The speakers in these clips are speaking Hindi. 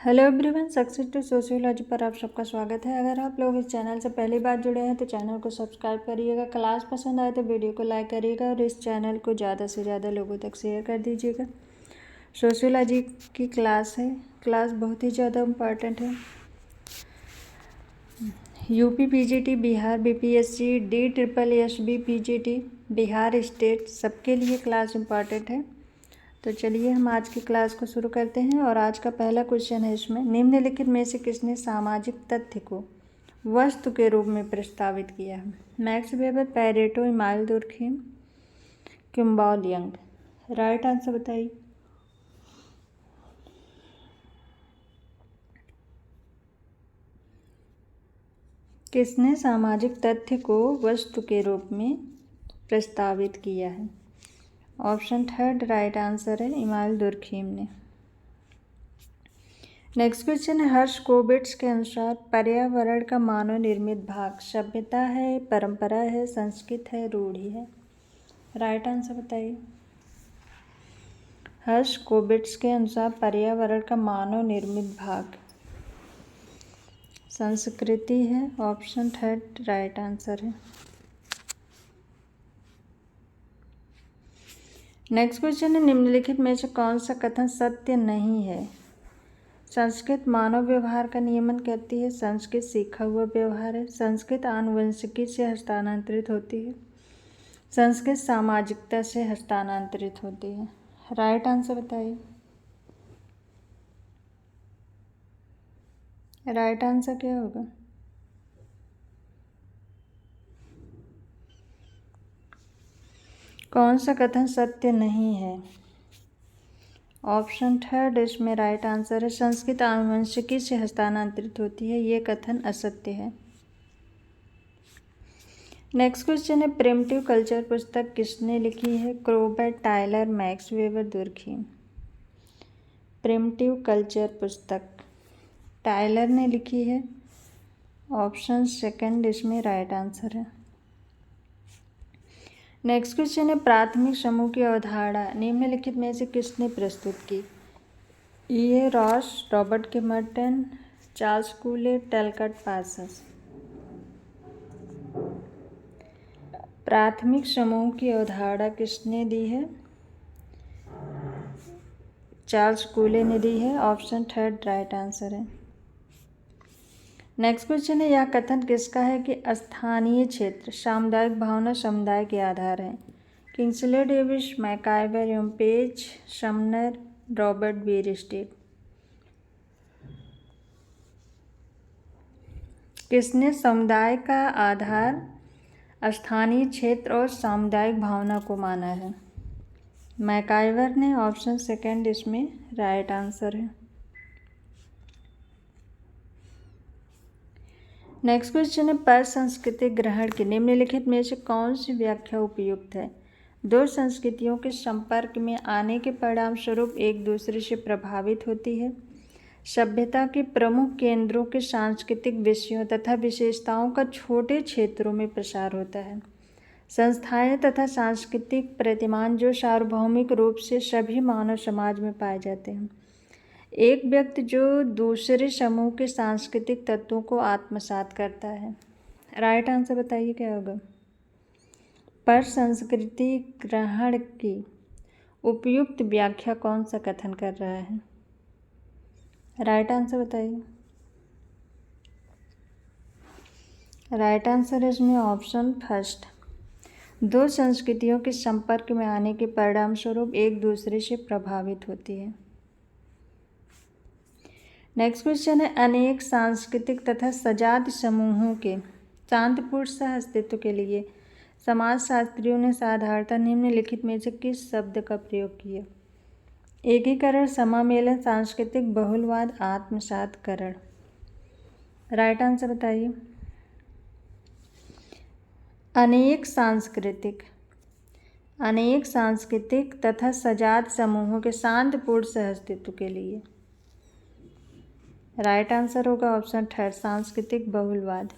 Hello everyone, success to sociology पर आप सबका स्वागत है। अगर आप लोग इस चैनल से पहली बार जुड़े हैं तो चैनल को सब्सक्राइब करिएगा। क्लास पसंद आए तो वीडियो को लाइक करिएगा और इस चैनल को ज़्यादा से ज़्यादा लोगों तक शेयर कर दीजिएगा। सोशियोलॉजी की क्लास है, क्लास बहुत ही ज़्यादा इम्पॉर्टेंट है। UP PGT, Bihar BPSC, DSSB PGT, Bihar state, सबके लिए क्लास इम्पॉर्टेंट है। तो चलिए हम आज की क्लास को शुरू करते हैं। और आज का पहला क्वेश्चन है इसमें, निम्नलिखित में से किसने सामाजिक तथ्य को वस्तु के रूप में प्रस्तावित किया है? Max weber, Pareto, email Durkheim, Kimball young. Right answer बताइए। किसने सामाजिक तथ्य को वस्तु के रूप में प्रस्तावित किया है? ऑप्शन थर्ड राइट आंसर है, इमाइल दुर्खिम ने। नेक्स्ट क्वेश्चन है, हर्शकोविट्ज के अनुसार पर्यावरण का मानव निर्मित भाग सभ्यता है, परंपरा है, संस्कृत है, रूढ़ि है। राइट आंसर बताइए। हर्शकोविट्ज के अनुसार पर्यावरण का मानव निर्मित भाग संस्कृति है। ऑप्शन थर्ड राइट आंसर है। नेक्स्ट क्वेश्चन है, निम्नलिखित में से कौन सा कथन सत्य नहीं है? संस्कृत मानव व्यवहार का नियमन करती है, संस्कृत सीखा हुआ व्यवहार है, संस्कृत आनुवंशिकी से हस्तांतरित होती है, संस्कृत सामाजिकता से हस्तांतरित होती है। राइट आंसर बताइए। राइट आंसर क्या होगा? कौन सा कथन सत्य नहीं है? ऑप्शन थर्ड इसमें राइट आंसर है, संस्कृत आनुवंशिकी से हस्तांतरित होती है, ये कथन असत्य है। नेक्स्ट क्वेश्चन है, प्रिमिटिव कल्चर पुस्तक किसने लिखी है? Kroeber, Tylor, Max Weber, Durkheim. Primitive culture पुस्तक टायलर ने लिखी है। ऑप्शन सेकंड इसमें राइट आंसर है। नेक्स्ट क्वेश्चन है, प्राथमिक समूह की अवधारणा निम्नलिखित में से किसने प्रस्तुत की? E.A. रॉस, रॉबर्ट के मर्टन, चार्ल्स कूले, टैलकट पार्सन्स। प्राथमिक समूह की अवधारणा किसने दी है? चार्ल्स कूले ने दी है। ऑप्शन थर्ड राइट आंसर है। नेक्स्ट क्वेश्चन है, यह कथन किसका है कि स्थानीय क्षेत्र सामुदायिक भावना समुदाय के आधार है? किंग्सले डेविस, मैकाइवर एवं पेज, समनर, रॉबर्ट बीयरस्टेड। किसने समुदाय का आधार स्थानीय क्षेत्र और सामुदायिक भावना को माना है? मैकाइवर ने। ऑप्शन सेकंड इसमें राइट आंसर है। नेक्स्ट क्वेश्चन है, पर सांस्कृतिक ग्रहण की निम्नलिखित में से कौन सी व्याख्या उपयुक्त है? दो संस्कृतियों के संपर्क में आने के परिणाम स्वरूप एक दूसरे से प्रभावित होती है, सभ्यता के प्रमुख केंद्रों के सांस्कृतिक विषयों तथा विशेषताओं का छोटे क्षेत्रों में प्रसार होता है, संस्थाएं तथा सांस्कृतिक प्रतिमान जो सार्वभौमिक रूप से सभी मानव समाज में पाए जाते हैं, एक व्यक्ति जो दूसरे समूह के सांस्कृतिक तत्वों को आत्मसात करता है। राइट आंसर बताइए क्या होगा? पर संस्कृति ग्रहण की उपयुक्त व्याख्या कौन सा कथन कर रहा है? राइट आंसर बताइए। राइट आंसर है इसमें ऑप्शन फर्स्ट, दो संस्कृतियों के संपर्क में आने के परिणाम स्वरूप एक दूसरे से प्रभावित होती है। नेक्स्ट क्वेश्चन है, अनेक सांस्कृतिक तथा सजात समूहों के शांतिपूर्ण सह अस्तित्व के लिए समाजशास्त्रियों ने साधारणतः निम्नलिखित में से किस शब्द का प्रयोग किया? एकीकरण, समामेलन, सांस्कृतिक बहुलवाद, आत्मसातकरण। राइट आंसर बताइए। अनेक सांस्कृतिक तथा सजात समूहों के शांतिपूर्ण सहअस्तित्व के लिए। राइट आंसर होगा ऑप्शन थर्ड, सांस्कृतिक बहुलवाद।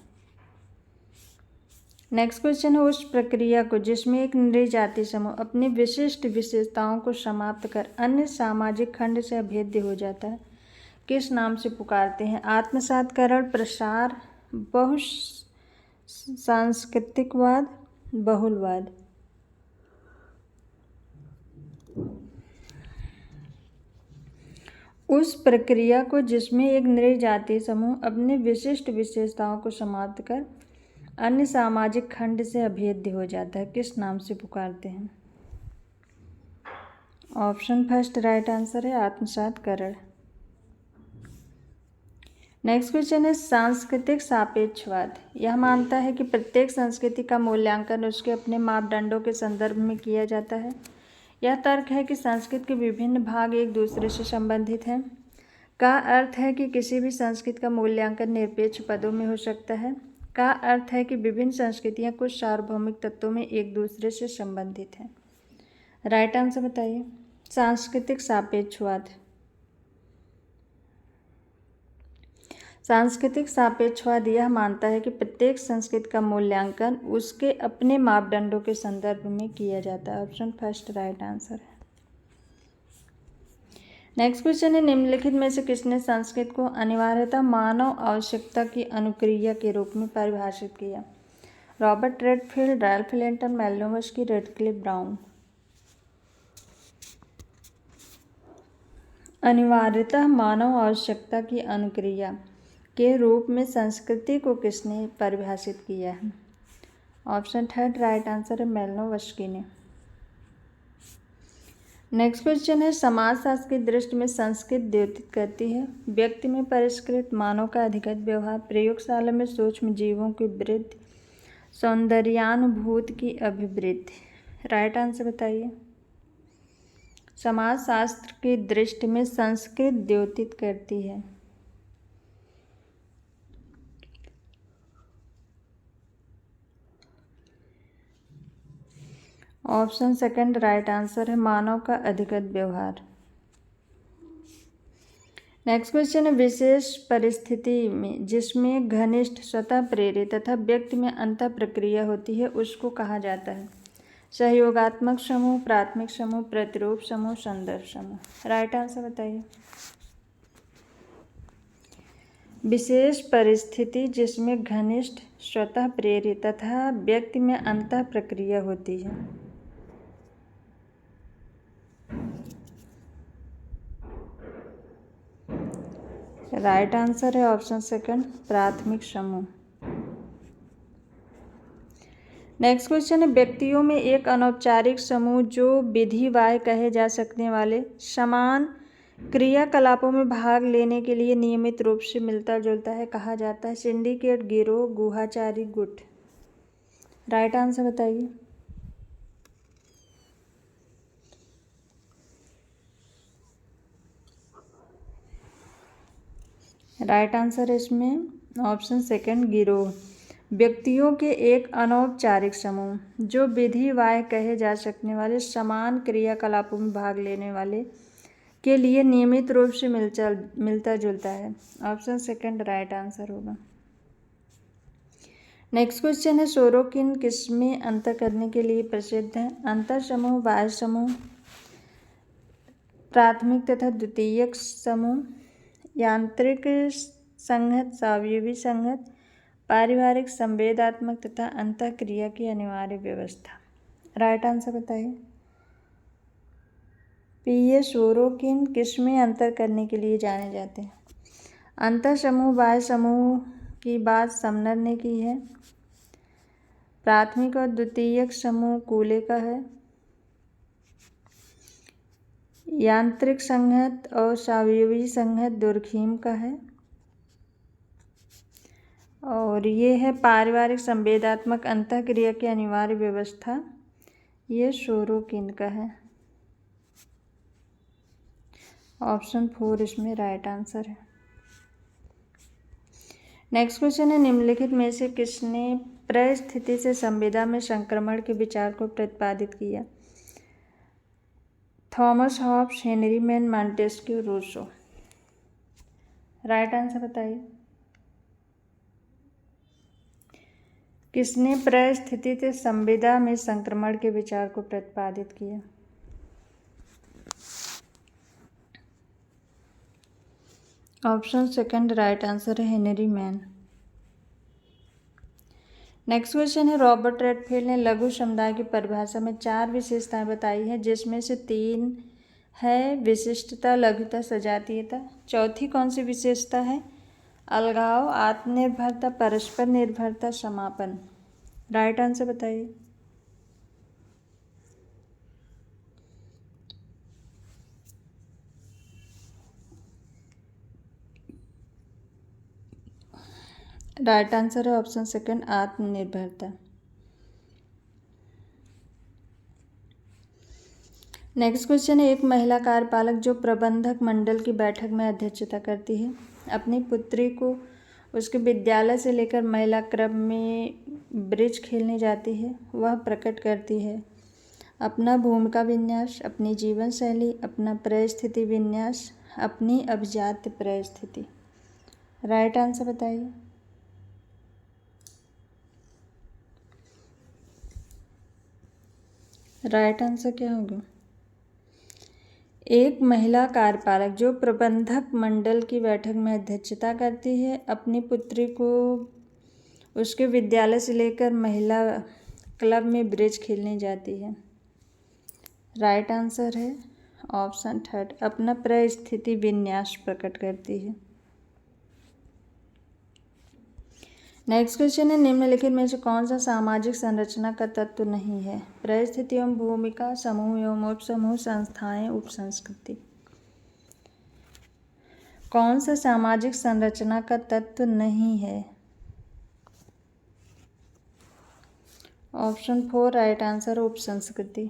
नेक्स्ट क्वेश्चन है, उस प्रक्रिया को जिसमें एक नृजाति समूह अपनी विशिष्ट विशेषताओं को समाप्त कर अन्य सामाजिक खंड से अभेद्य हो जाता है, किस नाम से पुकारते हैं? आत्मसातकरण, प्रसार, बहुसांस्कृतिकवाद, बहुलवाद। उस प्रक्रिया को जिसमें एक नृजातीय समूह अपने विशिष्ट विशेषताओं को समाप्त कर अन्य सामाजिक खंड से अभेद्य हो जाता है, किस नाम से पुकारते हैं? ऑप्शन फर्स्ट राइट आंसर है आत्मसातकरण। नेक्स्ट क्वेश्चन है सांस्कृतिक सापेक्षवाद। यह मानता है कि प्रत्येक संस्कृति का मूल्यांकन उसके अपने मापदंडों के संदर्भ में किया जाता है। यह तर्क है कि संस्कृति के विभिन्न भाग एक दूसरे से संबंधित हैं। का अर्थ है कि किसी भी संस्कृति का मूल्यांकन निरपेक्ष पदों में हो सकता है। का अर्थ है कि विभिन्न संस्कृतियां कुछ सार्वभौमिक तत्वों में एक दूसरे से संबंधित हैं। राइट आंसर बताइए। सांस्कृतिक सापेक्षवाद। सांस्कृतिक सापेक्षवाद यह मानता है कि प्रत्येक संस्कृति का मूल्यांकन उसके अपने मापदंडों के संदर्भ में किया जाता है। ऑप्शन फर्स्ट राइट आंसर है। नेक्स्ट क्वेश्चन है निम्नलिखित में से किसने संस्कृत को अनिवार्यतः मानव आवश्यकता की अनुक्रिया के रूप में परिभाषित किया? Robert Redfield, Ralph Linton, Malinowski, Radcliffe Brown. अनिवार्यतः मानव आवश्यकता की अनुक्रिया के रूप में संस्कृति को किसने परिभाषित किया है? ऑप्शन थर्ड राइट आंसर है मैलिनोवस्की ने। नेक्स्ट क्वेश्चन है समाजशास्त्र की दृष्टि में संस्कृति द्योतित करती है व्यक्ति में परिष्कृत मानव का अधिगत व्यवहार, प्रयोगशाला में सूक्ष्म जीवों की वृद्धि, सौंदर्यानुभूति की अभिवृद्धि। राइट आंसर बताइए। समाजशास्त्र की दृष्टि में संस्कृति द्योतित करती है। ऑप्शन सेकंड राइट आंसर है मानव का अधिगत व्यवहार। नेक्स्ट क्वेश्चन है विशेष परिस्थिति में जिसमें घनिष्ठ स्वतः प्रेरित तथा व्यक्ति में अंतः प्रक्रिया होती है उसको कहा जाता है? सहयोगात्मक समूह, प्राथमिक समूह, प्रतिरूप समूह, संदर्भ समूह। राइट आंसर बताइए। विशेष परिस्थिति जिसमें घनिष्ठ स्वतः प्रेरित तथा व्यक्ति में अंतः प्रक्रिया होती है। राइट आंसर है ऑप्शन सेकंड प्राथमिक समूह। नेक्स्ट क्वेश्चन है व्यक्तियों में एक अनौपचारिक समूह जो विधिवाय कहे जा सकने वाले समान क्रियाकलापों में भाग लेने के लिए नियमित रूप से मिलता जुलता है कहा जाता है? सिंडिकेट, गिरोह, गुहाचारी, गुट। राइट आंसर बताइए। राइट आंसर है इसमें ऑप्शन सेकंड गिरोह। व्यक्तियों के एक अनौपचारिक समूह जो विधिवाय कहे जा सकने वाले समान क्रियाकलापों में भाग लेने वाले के लिए नियमित रूप से मिलता जुलता है। ऑप्शन सेकंड राइट आंसर होगा। नेक्स्ट क्वेश्चन है सोरोकिन किसमें अंतर करने के लिए प्रसिद्ध है? अंतर समूह, बाह्य समूह, प्राथमिक तथा द्वितीयक समूह, यांत्रिक संहत, सावयवी संहत, पारिवारिक संवेदात्मक तथा अंतःक्रिया की अनिवार्य व्यवस्था। राइट आंसर बताइए। पीए सोरोकिन किसमें अंतर करने के लिए जाने जाते हैं? अंतर समूह, बाह्य समूह की बात समनर ने की है। प्राथमिक और द्वितीयक समूह कूले का है। यांत्रिक संहत और सावयवी संहत दुर्खीम का है। और ये है पारिवारिक संवेदात्मक अंतःक्रिया की अनिवार्य व्यवस्था, ये सोरोकिन का है। ऑप्शन 4 इसमें राइट आंसर है। नेक्स्ट क्वेश्चन है निम्नलिखित में से किसने परिस्थिति से संवेदा में संक्रमण के विचार को प्रतिपादित किया? Thomas Hobbes, Henry Maine, Montesquieu, Rousseau. Right answer बताइए। किसने परिस्थिति से संवेदा में संक्रमण के विचार को प्रतिपादित किया? ऑप्शन सेकंड राइट आंसर है हेनरी मैन। नेक्स्ट क्वेश्चन है, रॉबर्ट रेडफील्ड ने लघु समुदाय की परिभाषा में 4 विशेषताएं बताई हैं, जिसमें से 3 है विशिष्टता, लघुता, सजातीयता। चौथी कौन सी विशेषता है? अलगाव, आत्मनिर्भरता, परस्पर निर्भरता, समापन। राइट आंसर बताइए। राइट आंसर है ऑप्शन सेकंड आत्मनिर्भरता। नेक्स्ट क्वेश्चन है, एक महिला कार्यपालक जो प्रबंधक मंडल की बैठक में अध्यक्षता करती है, अपनी पुत्री को उसके विद्यालय से लेकर महिला क्लब में ब्रिज खेलने जाती है, वह प्रकट करती है अपना भूमिका विन्यास, अपनी जीवन शैली, अपना परिस्थिति विन्यास, अपनी अभिजात्य परिस्थिति। राइट आंसर बताइए। राइट आंसर क्या होगा? एक महिला कार्यपालक जो प्रबंधक मंडल की बैठक में अध्यक्षता करती है, अपनी पुत्री को उसके विद्यालय से लेकर महिला क्लब में ब्रिज खेलने जाती है। राइट आंसर है ऑप्शन थर्ड अपना परिस्थिति विन्यास प्रकट करती है। नेक्स्ट क्वेश्चन है, निम्नलिखित में से कौन सा सामाजिक संरचना का तत्व नहीं है? परिस्थिति एवं भूमिका, समूह एवं उपसमूह, संस्थाएं, उपसंस्कृति। कौन सा सामाजिक संरचना का तत्व नहीं है? ऑप्शन 4 राइट आंसर उपसंस्कृति।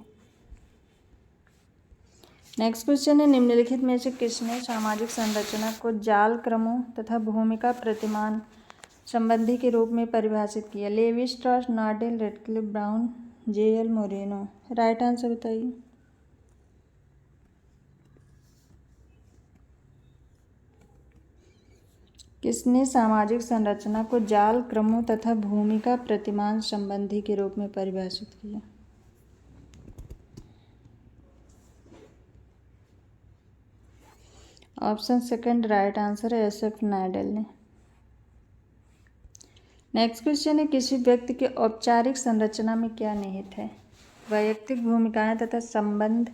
नेक्स्ट क्वेश्चन है, निम्नलिखित में से किसने सामाजिक संरचना को जाल क्रमों तथा भूमिका प्रतिमान संबंधी के रूप में परिभाषित किया? Levi Strauss, Nadel, Radcliffe Brown, J L. Moreno. Right answer बताइए। किसने सामाजिक संरचना को जाल क्रमों तथा भूमिका प्रतिमान संबंधी के रूप में परिभाषित किया? ऑप्शन सेकंड राइट आंसर है एस.एफ. नॉडेल ने। नेक्स्ट क्वेश्चन है, किसी व्यक्ति के औपचारिक संरचना में क्या निहित है? वैयक्तिक भूमिकाएं तथा संबंध,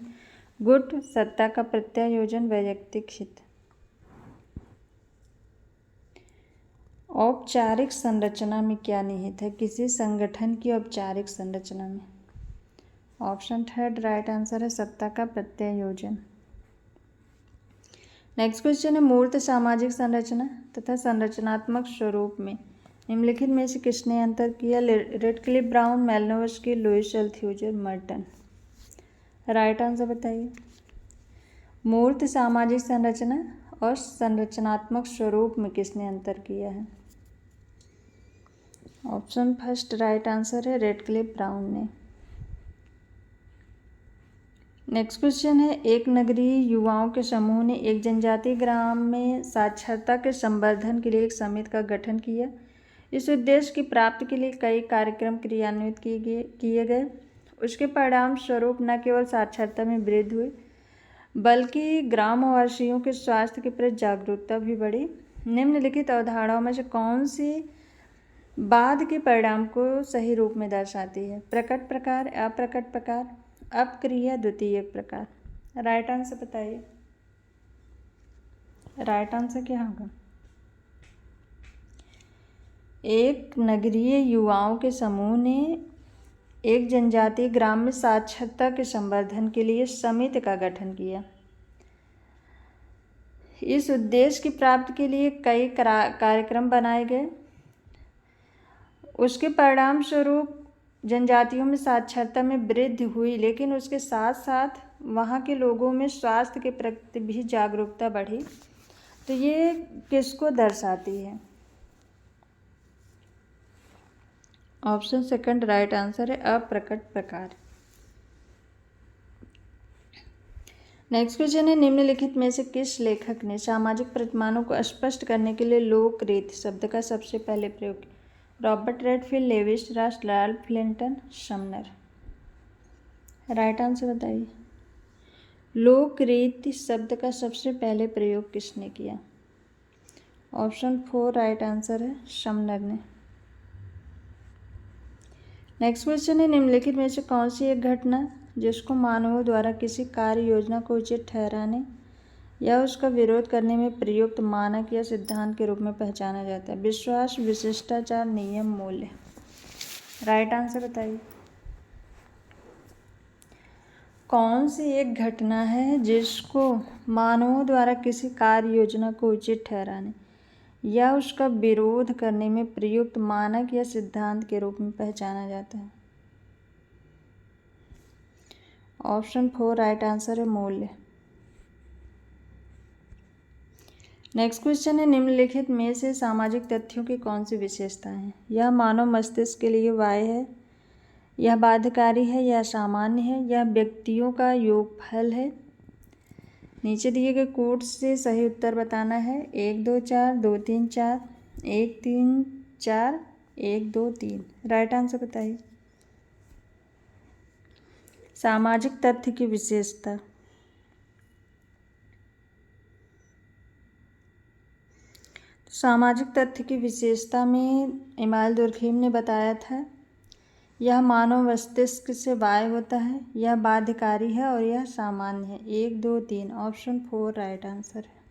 गुट, सत्ता का प्रत्यायोजन, वैयक्तिक हित। औपचारिक संरचना में क्या निहित है किसी संगठन की औपचारिक संरचना में? ऑप्शन थर्ड राइट आंसर है सत्ता का प्रत्यायोजन। नेक्स्ट क्वेश्चन है, मूर्त सामाजिक संरचना तथा संरचनात्मक स्वरूप में निम्नलिखित में से किसने अंतर किया? Radcliffe Brown, Malinowski, Louis Althusser, Merton. Right answer बताइए। मूर्त सामाजिक संरचना और संरचनात्मक स्वरूप में किसने अंतर किया है? ऑप्शन फर्स्ट राइट आंसर है रेडक्लिफ ब्राउन ने। नेक्स्ट क्वेश्चन है, एक नगरीय युवाओं के समूह ने एक जनजातीय ग्राम में साक्षरता के संवर्धन के लिए एक समिति का गठन किया। इस उद्देश्य की प्राप्ति के लिए कई कार्यक्रम क्रियान्वित किए गए। उसके परिणाम स्वरूप न केवल साक्षरता में वृद्धि हुई बल्कि ग्रामवासियों के स्वास्थ्य के प्रति जागरूकता भी बढ़ी। निम्नलिखित अवधारणाओं में से कौन सी बाद के परिणाम को सही रूप में दर्शाती है? प्रकट प्रकार, अप्रकट प्रकार, अपक्रिया, द्वितीय प्रकार। राइट आंसर बताइए। राइट आंसर क्या होगा? एक नगरीय युवाओं के समूह ने एक जनजातीय ग्राम में साक्षरता के संवर्धन के लिए समिति का गठन किया। इस उद्देश्य की प्राप्ति के लिए कई कार्यक्रम बनाए गए। उसके परिणाम स्वरूप जनजातियों में साक्षरता में वृद्धि हुई, लेकिन उसके साथ साथ वहाँ के लोगों में स्वास्थ्य के प्रति भी जागरूकता बढ़ी। तो ये किसको दर्शाती है? ऑप्शन सेकंड राइट आंसर है अप्रकट प्रकार। नेक्स्ट क्वेश्चन है, निम्नलिखित में से किस लेखक ने सामाजिक प्रतिमानों को स्पष्ट करने के लिए लोकरीति शब्द का सबसे पहले प्रयोग किया? Robert Redfield, Levi Strauss, Ralph Linton, Sumner. Right answer बताइए। लोकरीति शब्द का सबसे पहले प्रयोग किसने किया? ऑप्शन 4 राइट आंसर है समनग्न। नेक्स्ट क्वेश्चन है निम्नलिखित में से कौन सी एक घटना जिसको मानवों द्वारा किसी कार्य योजना को उचित ठहराने या उसका विरोध करने में प्रयुक्त मानक या सिद्धांत के रूप में पहचाना जाता है? विश्वास, विशिष्टाचार, नियम, मूल्य। राइट आंसर बताइए। कौन सी एक घटना है जिसको मानवों द्वारा किसी कार्य योजना को उचित ठहराने या उसका विरोध करने में प्रयुक्त मानक या सिद्धांत के रूप में पहचाना जाता है? ऑप्शन 4 राइट आंसर है मूल्य। नेक्स्ट क्वेश्चन है निम्नलिखित में से सामाजिक तथ्यों की कौन सी विशेषताएं हैं? यह मानव मस्तिष्क के लिए बाह्य है, यह बाध्यकारी है, यह सामान्य है, यह व्यक्तियों का योगफल है। नीचे दिए गए कोड से सही उत्तर बताना है। 1 2 4 2 3 4 1 3 4 1 2 3। राइट आंसर बताइए। सामाजिक तथ्य की विशेषता। सामाजिक तथ्य की विशेषता में इमाल दुर्खीम ने बताया था यह मानव मस्तिष्क से बाह्य होता है, यह बाध्यकारी है और यह सामान्य है। 1 2 3 ऑप्शन 4 राइट आंसर है।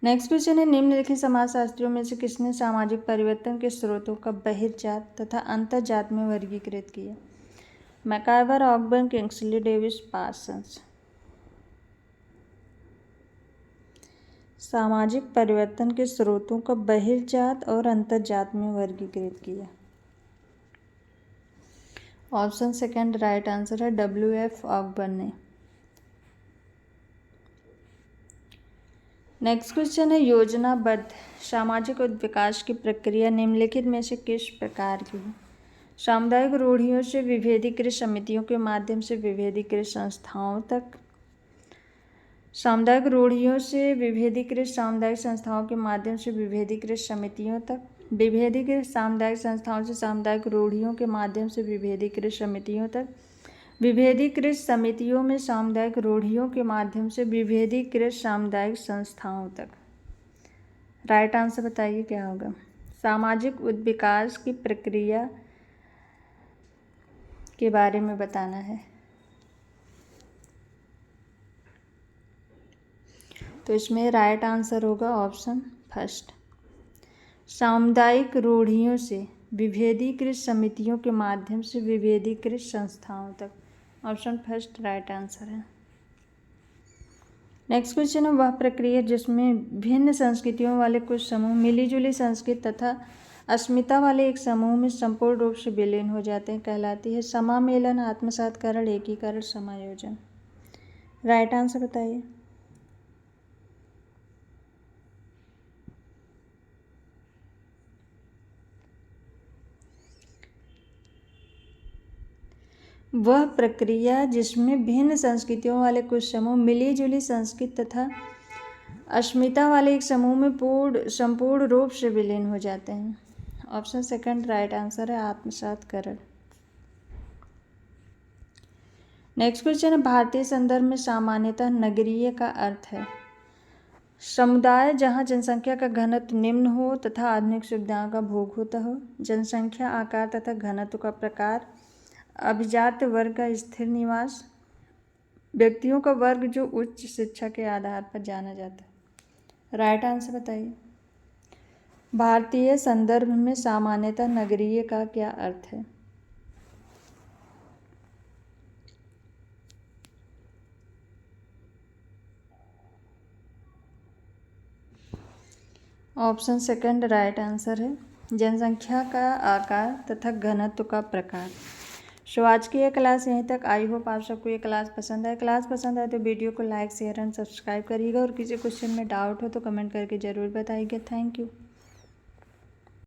नेक्स्ट क्वेश्चन है निम्नलिखित समाजशास्त्रियों में से किसने सामाजिक परिवर्तन के स्रोतों का बहिर्जात तथा अंतर्जात में वर्गीकृत किया? MacIver, Ogburn, Kingsley Davis, Parsons. सामाजिक परिवर्तन के स्रोतों का बहिर्जात और अंतर्जात में वर्गीकृत किया। ऑप्शन सेकंड राइट आंसर है WF ऑकबर्न ने। नेक्स्ट क्वेश्चन है योजनाबद्ध सामाजिक विकास की प्रक्रिया निम्नलिखित में से किस प्रकार की है? सामुदायिक रूढ़ियों से विभेदीकृत समितियों के माध्यम से विभेदीकृत संस्थाओं तक, सामुदायिक रूढ़ियों से विभेदीकृत सामुदायिक संस्थाओं के माध्यम से विभेदीकृत समितियों तक, विभेदीकृत सामुदायिक संस्थाओं से सामुदायिक रूढ़ियों के माध्यम से विभेदीकृत समितियों तक, विभेदीकृत समितियों में सामुदायिक रूढ़ियों के माध्यम से विभेदीकृत सामुदायिक संस्थाओं तक। राइट आंसर बताइए क्या होगा? सामाजिक विकास की प्रक्रिया के बारे में बताना है। तो इसमें राइट आंसर होगा ऑप्शन फर्स्ट, सामुदायिक रूढ़ियों से विभेदीकृत समितियों के माध्यम से विभेदीकृत संस्थाओं तक। ऑप्शन फर्स्ट राइट आंसर है। नेक्स्ट क्वेश्चन है वह प्रक्रिया जिसमें भिन्न संस्कृतियों वाले कुछ समूह मिलीजुली संस्कृत तथा अस्मिता वाले एक समूह में संपूर्ण रूप से विलीन हो जाते हैं कहलाती है समामेलन, आत्मसातकरण, एकीकरण, समायोजन। राइट आंसर बताइए। वह प्रक्रिया जिसमें भिन्न संस्कृतियों वाले कुछ समूह मिलीजुली संस्कृत तथा अस्मिता वाले एक समूह में संपूर्ण रूप से विलीन हो जाते हैं। ऑप्शन सेकंड राइट आंसर है आत्मसातकरण। नेक्स्ट क्वेश्चन है भारतीय संदर्भ में सामान्यतः नगरीय का अर्थ है समुदाय जहां जनसंख्या का घनत्व निम्न हो तथा आधुनिक सुविधाओं का भोग होता हो, जनसंख्या, आकार तथा घनत्व का प्रकार, अभिजात वर्ग का स्थिर निवास, व्यक्तियों का वर्ग जो उच्च शिक्षा के आधार पर जाना जाता है। राइट आंसर बताइए। भारतीय संदर्भ में सामान्यतः नगरीय का क्या अर्थ है? ऑप्शन सेकंड राइट आंसर है जनसंख्या का आकार तथा घनत्व का प्रकार। सो आज की ये क्लास यहीं तक। आई होप आप सबको ये क्लास पसंद आए। क्लास पसंद आए तो वीडियो को लाइक, शेयर एंड सब्सक्राइब करिएगा और किसी क्वेश्चन में डाउट हो तो कमेंट करके ज़रूर बताइएगा। Thank you.